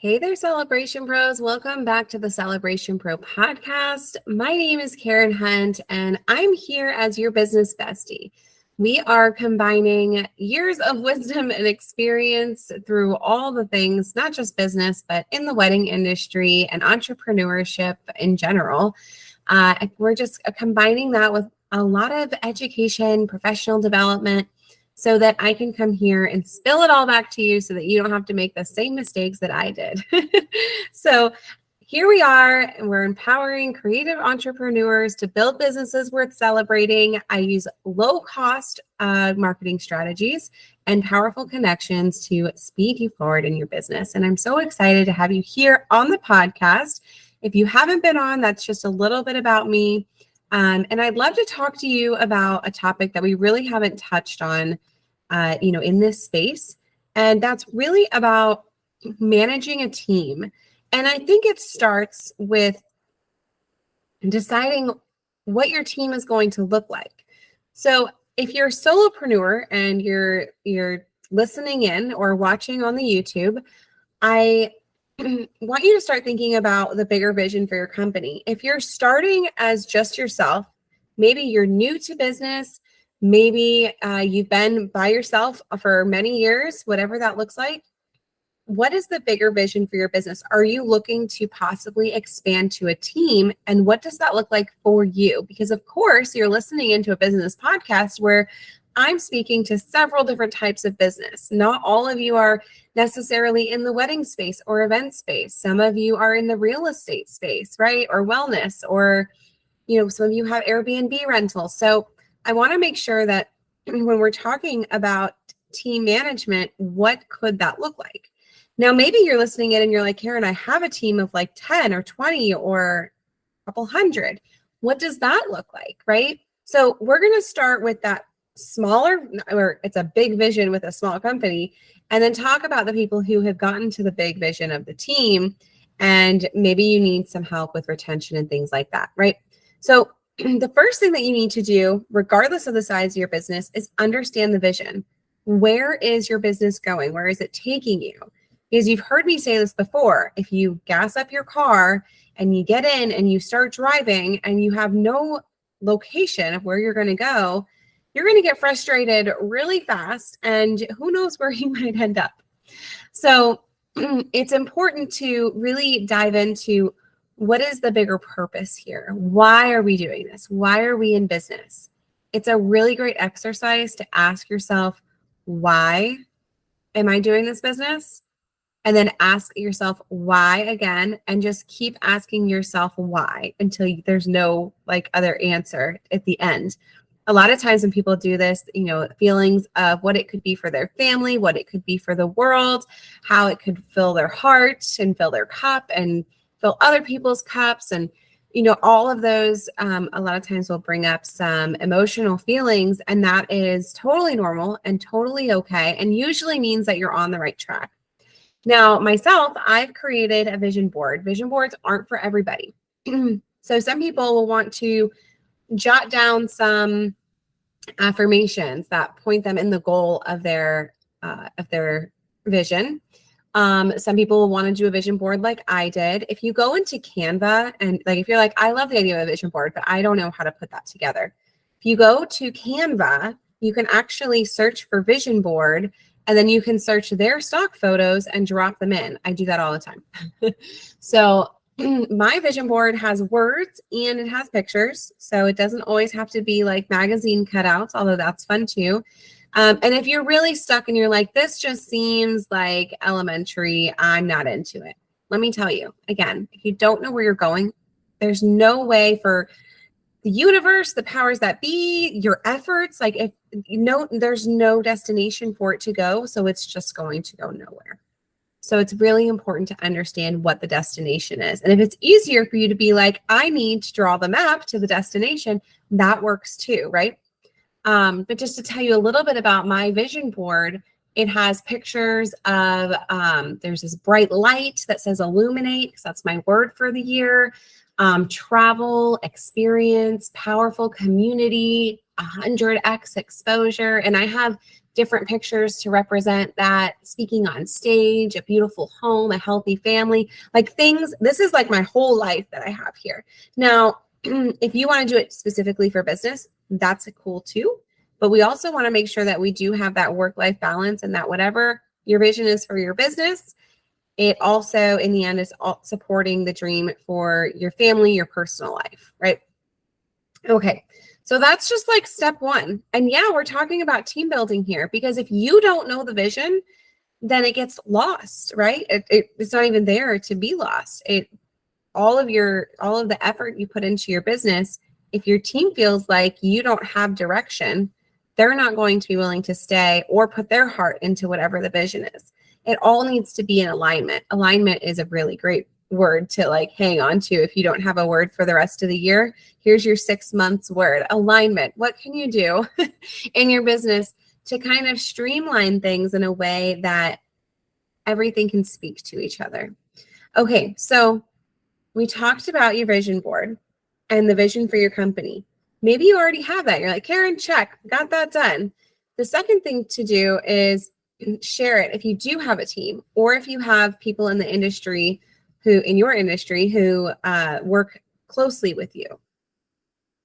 Hey there, Celebration Pros. Welcome back to the Celebration Pro podcast. My name is Carin Hunt, and I'm here as your business bestie. We are combining years of wisdom and experience through all the things, not just business, but in the wedding industry and entrepreneurship in general. We're just combining that with a lot of education, professional development, so that I can come here and spill it all back to you so that you don't have to make the same mistakes that I did. So here we are, and we're empowering creative entrepreneurs to build businesses worth celebrating. I use low-cost marketing strategies and powerful connections to speed you forward in your business. And I'm so excited to have you here on the podcast. If you haven't been on, that's just a little bit about me. And I'd love to talk to you about a topic that we really haven't touched on, in this space. And that's really about managing a team. And I think it starts with deciding what your team is going to look like. So if you're a solopreneur and you're listening in or watching on the YouTube, I want you to start thinking about the bigger vision for your company. If you're starting as just yourself, maybe you're new to business, maybe you've been by yourself for many years, whatever that looks like. What is the bigger vision for your business? Are you looking to possibly expand to a team? And what does that look like for you? Because of course, you're listening into a business podcast where I'm speaking to several different types of business. Not all of you are necessarily in the wedding space or event space. Some of you are in the real estate space, right? Or wellness, or, some of you have Airbnb rentals. So I want to make sure that when we're talking about team management, what could that look like? Now, maybe you're listening in and you're like, Carin, I have a team of like 10 or 20 or a couple hundred. What does that look like, right? So we're going to start with that smaller, or it's a big vision with a small company, and then talk about the people who have gotten to the big vision of the team, and maybe you need some help with retention and things like that, right? So the first thing that you need to do, regardless of the size of your business, is understand the vision. Where is your business going? Where is it taking you? Because you've heard me say this before. If you gas up your car and you get in and you start driving and you have no location of where you're going to go, you're going to get frustrated really fast, and who knows where you might end up. So it's important to really dive into what is the bigger purpose here? Why are we doing this? Why are we in business? It's a really great exercise to ask yourself, why am I doing this business? And then ask yourself why again, and just keep asking yourself why until there's no other answer at the end. A lot of times when people do this, feelings of what it could be for their family, what it could be for the world, how it could fill their heart and fill their cup and fill other people's cups. And, all of those a lot of times will bring up some emotional feelings, and that is totally normal and totally okay, and usually means that you're on the right track. Now, myself, I've created a vision board. Vision boards aren't for everybody. So some people will want to jot down some affirmations that point them in the goal of their vision. Some people will want to do a vision board like I did. If you go into Canva and if you're like, I love the idea of a vision board, but I don't know how to put that together. If you go to Canva, you can actually search for vision board, and then you can search their stock photos and drop them in. I do that all the time. So my vision board has words and it has pictures. So it doesn't always have to be like magazine cutouts, although that's fun too. And if you're really stuck and you're like, this just seems like elementary, I'm not into it. Let me tell you, again, if you don't know where you're going, there's no way for the universe, the powers that be, your efforts, there's no destination for it to go. So it's just going to go nowhere. So it's really important to understand what the destination is. And if it's easier for you to be like, I need to draw the map to the destination, that works too, right? But just to tell you a little bit about my vision board, it has pictures of, there's this bright light that says illuminate, because that's my word for the year. Travel, experience, powerful community, 100x exposure. And I have different pictures to represent that, speaking on stage, a beautiful home, a healthy family, like things. This is like my whole life that I have here. Now, if you want to do it specifically for business, that's cool too. But we also want to make sure that we do have that work-life balance, and that whatever your vision is for your business, it also in the end is supporting the dream for your family, your personal life, right? Okay. So that's just like step one. And yeah, we're talking about team building here, because if you don't know the vision, then it gets lost, right? It's not even there to be lost. All of the effort you put into your business, if your team feels like you don't have direction, they're not going to be willing to stay or put their heart into whatever the vision is. It all needs to be in alignment. Alignment is a really great word to like hang on to. If you don't have a word for the rest of the year, here's your 6 months word: alignment. What can you do in your business to kind of streamline things in a way that everything can speak to each other? Okay, so we talked about your vision board and the vision for your company. Maybe you already have that. You're like, Carin, check, got that done. The second thing to do is share it if you do have a team, or if you have people in the industry in your industry who work closely with you.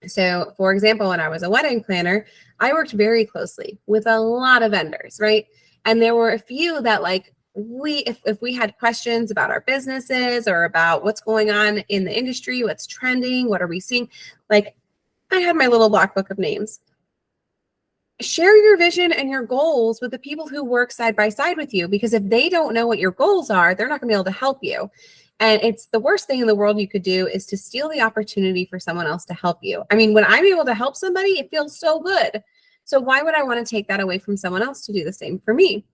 So for example, when I was a wedding planner, I worked very closely with a lot of vendors, right? And there were a few that like if we had questions about our businesses or about what's going on in the industry, what's trending, what are we seeing, like I had my little black book of names. Share your vision and your goals with the people who work side by side with you, because if they don't know what your goals are, they're not going to be able to help you. And it's the worst thing in the world you could do is to steal the opportunity for someone else to help you. I mean, when I'm able to help somebody, it feels so good. So why would I want to take that away from someone else to do the same for me?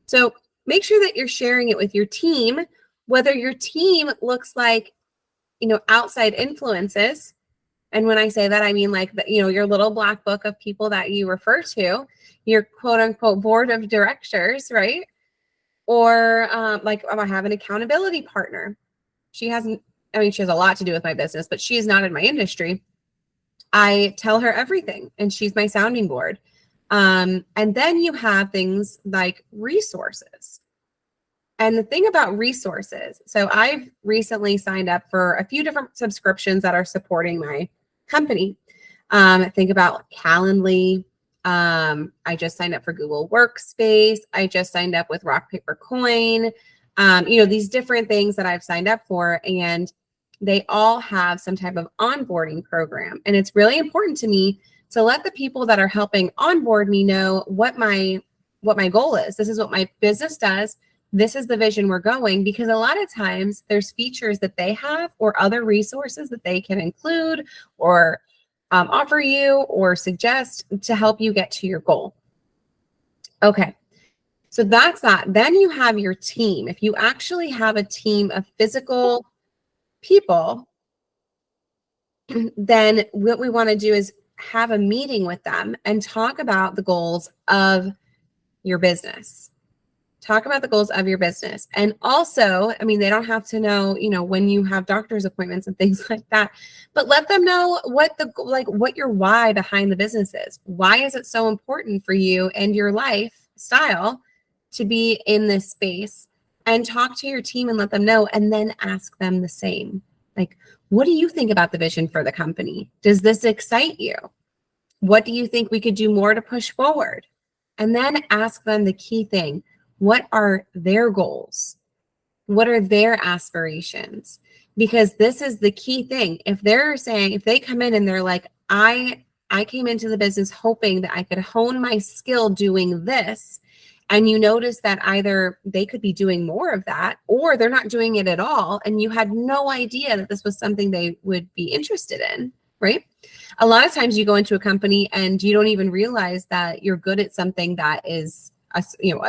So make sure that you're sharing it with your team, whether your team looks like, outside influences. And when I say that, I mean like, your little black book of people that you refer to, your quote unquote board of directors, right? Or like I have an accountability partner. She has a lot to do with my business, but she's not in my industry. I tell her everything and she's my sounding board. And then you have things like resources. And the thing about resources, so I've recently signed up for a few different subscriptions that are supporting my company. Think about Calendly. I just signed up for Google Workspace. I just signed up with Rock Paper Coin. These different things that I've signed up for, and they all have some type of onboarding program. And it's really important to me to let the people that are helping onboard me know what my goal is. This is what my business does. This is the vision we're going, because a lot of times there's features that they have or other resources that they can include or offer you or suggest to help you get to your goal. Okay, so that's that. Then you have your team. If you actually have a team of physical people, then what we want to do is have a meeting with them and talk about the goals of your business. Talk about the goals of your business. And also, they don't have to know, when you have doctor's appointments and things like that, but let them know what your why behind the business is. Why is it so important for you and your lifestyle to be in this space? And talk to your team and let them know, and then ask them the same. Like, what do you think about the vision for the company? Does this excite you? What do you think we could do more to push forward? And then ask them the key thing. What are their goals? What are their aspirations? Because this is the key thing. If they come in and they're like, I came into the business hoping that I could hone my skill doing this, and you notice that either they could be doing more of that or they're not doing it at all, and you had no idea that this was something they would be interested in, right? A lot of times you go into a company and you don't even realize that you're good at something that is a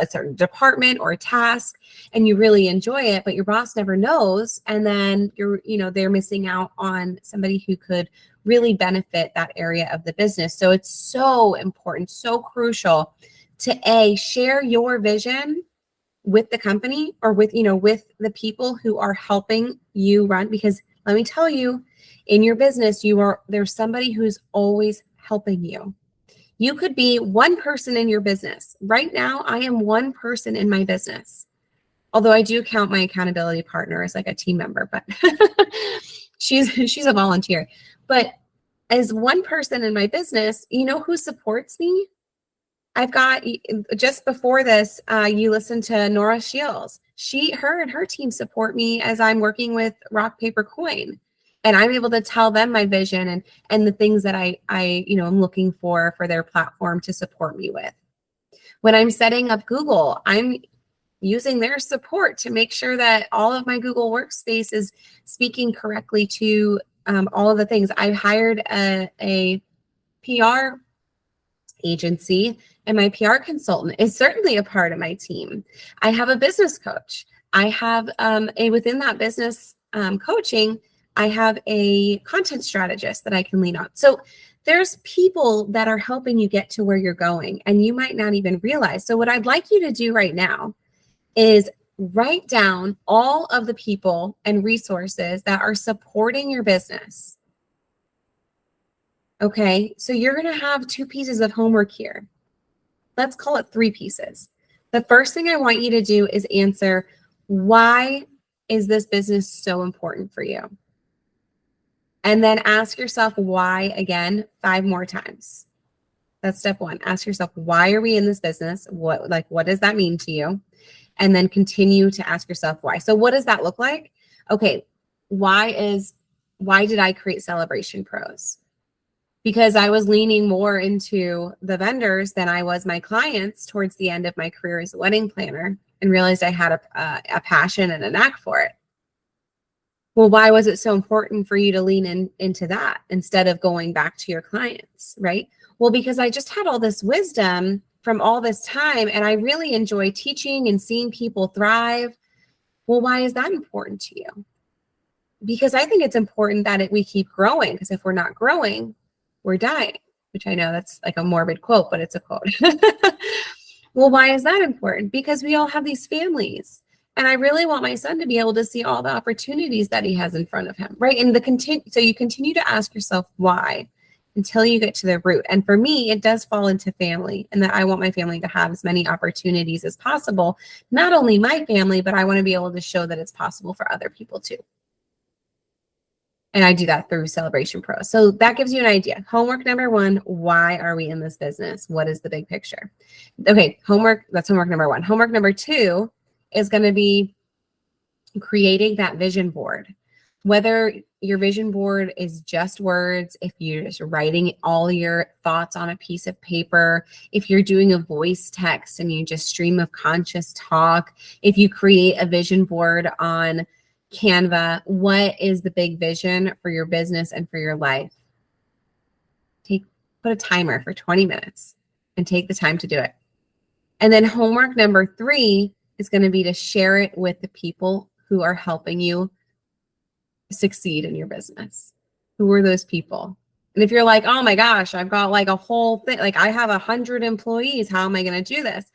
certain department or a task, and you really enjoy it, but your boss never knows. And then they're missing out on somebody who could really benefit that area of the business. So it's so important, so crucial to share your vision with the company or with the people who are helping you run. Because let me tell you, in your business, there's somebody who's always helping you. You could be one person in your business. Right now, I am one person in my business. Although I do count my accountability partner as like a team member, but she's a volunteer. But as one person in my business, you know who supports me? I've got, just before this, you listened to Nora Shields. Her and her team support me as I'm working with Rock Paper Coin, and I'm able to tell them my vision and the things that I am looking for their platform to support me with. When I'm setting up Google, I'm using their support to make sure that all of my Google Workspace is speaking correctly to all of the things. I've hired a PR agency, and my PR consultant is certainly a part of my team. I have a business coach. I have within that business coaching, I have a content strategist that I can lean on. So there's people that are helping you get to where you're going, and you might not even realize. So what I'd like you to do right now is write down all of the people and resources that are supporting your business. Okay, so you're going to have 2 pieces of homework here. Let's call it 3 pieces. The first thing I want you to do is answer, why is this business so important for you? And then ask yourself why again 5 more times. That's step 1. Ask yourself, why are we in this business? What does that mean to you? And then continue to ask yourself why. So what does that look like? Okay, why did I create Celebration Pros? Because I was leaning more into the vendors than I was my clients towards the end of my career as a wedding planner, and realized I had a passion and a knack for it. Well, why was it so important for you to lean into that instead of going back to your clients, right? Well, because I just had all this wisdom from all this time, and I really enjoy teaching and seeing people thrive. Well, why is that important to you? Because I think it's important that we keep growing, because if we're not growing, we're dying, which I know that's like a morbid quote, but it's a quote. Well, why is that important? Because we all have these families, and I really want my son to be able to see all the opportunities that he has in front of him, right? And so you continue to ask yourself why until you get to the root. And for me, it does fall into family, and that I want my family to have as many opportunities as possible. Not only my family, but I want to be able to show that it's possible for other people too. And I do that through Celebration Pro. So that gives you an idea. Homework number 1, why are we in this business? What is the big picture? Okay, that's homework number 1. Homework number 2 is going to be creating that vision board. Whether your vision board is just words, if you're just writing all your thoughts on a piece of paper, if you're doing a voice text and you just stream of conscious talk, if you create a vision board on Canva, what is the big vision for your business and for your life? Put a timer for 20 minutes and take the time to do it. And then homework number 3 is going to be to share it with the people who are helping you succeed in your business. Who are those people? And if you're like, oh my gosh, I've got like a whole thing, like I have 100 employees, how am I going to do this?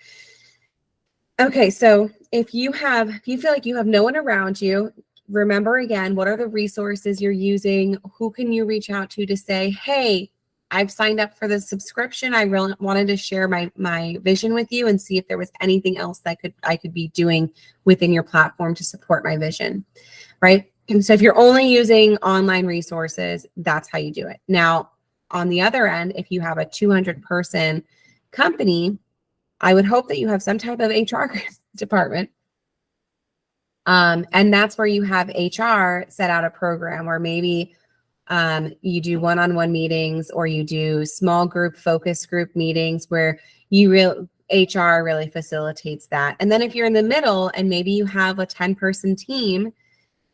Okay, so if you feel like you have no one around you, remember again, what are the resources you're using? Who can you reach out to say, hey, I've signed up for the subscription. I really wanted to share my vision with you and see if there was anything else that I could be doing within your platform to support my vision, right? And so if you're only using online resources, that's how you do it. Now, on the other end, if you have a 200-person company, I would hope that you have some type of HR department. And that's where you have HR set out a program, or maybe you do one-on-one meetings, or you do small group focus group meetings where HR really facilitates that. And then if you're in the middle and maybe you have a 10-person team,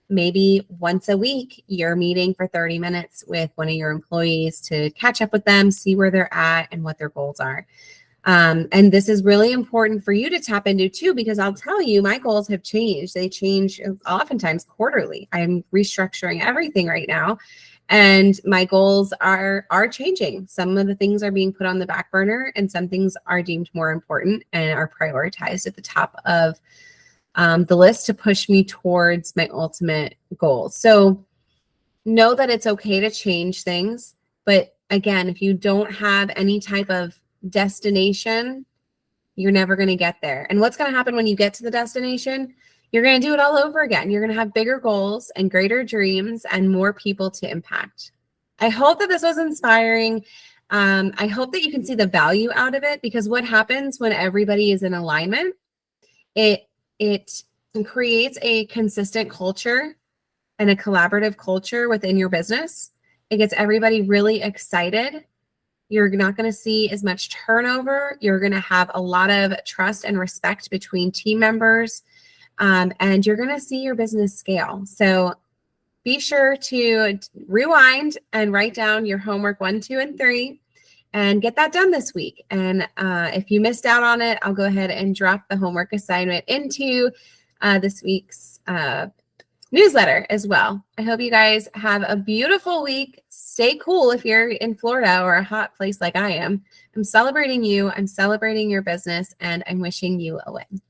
maybe once a week, you're meeting for 30 minutes with one of your employees to catch up with them, see where they're at and what their goals are. And this is really important for you to tap into too, because I'll tell you, my goals have changed. They change oftentimes quarterly. I'm restructuring everything right now, and my goals are changing. Some of the things are being put on the back burner, and some things are deemed more important and are prioritized at the top of the list to push me towards my ultimate goals. So know that it's okay to change things, but again, if you don't have any type of destination, you're never going to get there. And what's going to happen when you get to the destination? You're going to do it all over again. You're going to have bigger goals and greater dreams and more people to impact. I hope that this was inspiring. I hope that you can see the value out of it, because what happens when everybody is in alignment, it creates a consistent culture and a collaborative culture within your business. It gets everybody really excited. You're not going to see as much turnover. You're going to have a lot of trust and respect between team members, and you're going to see your business scale. So be sure to rewind and write down your homework 1, 2, and 3 and get that done this week. And if you missed out on it, I'll go ahead and drop the homework assignment into this week's newsletter as well. I hope you guys have a beautiful week. Stay cool if you're in Florida or a hot place like I am. I'm celebrating you. I'm celebrating your business, and I'm wishing you a win.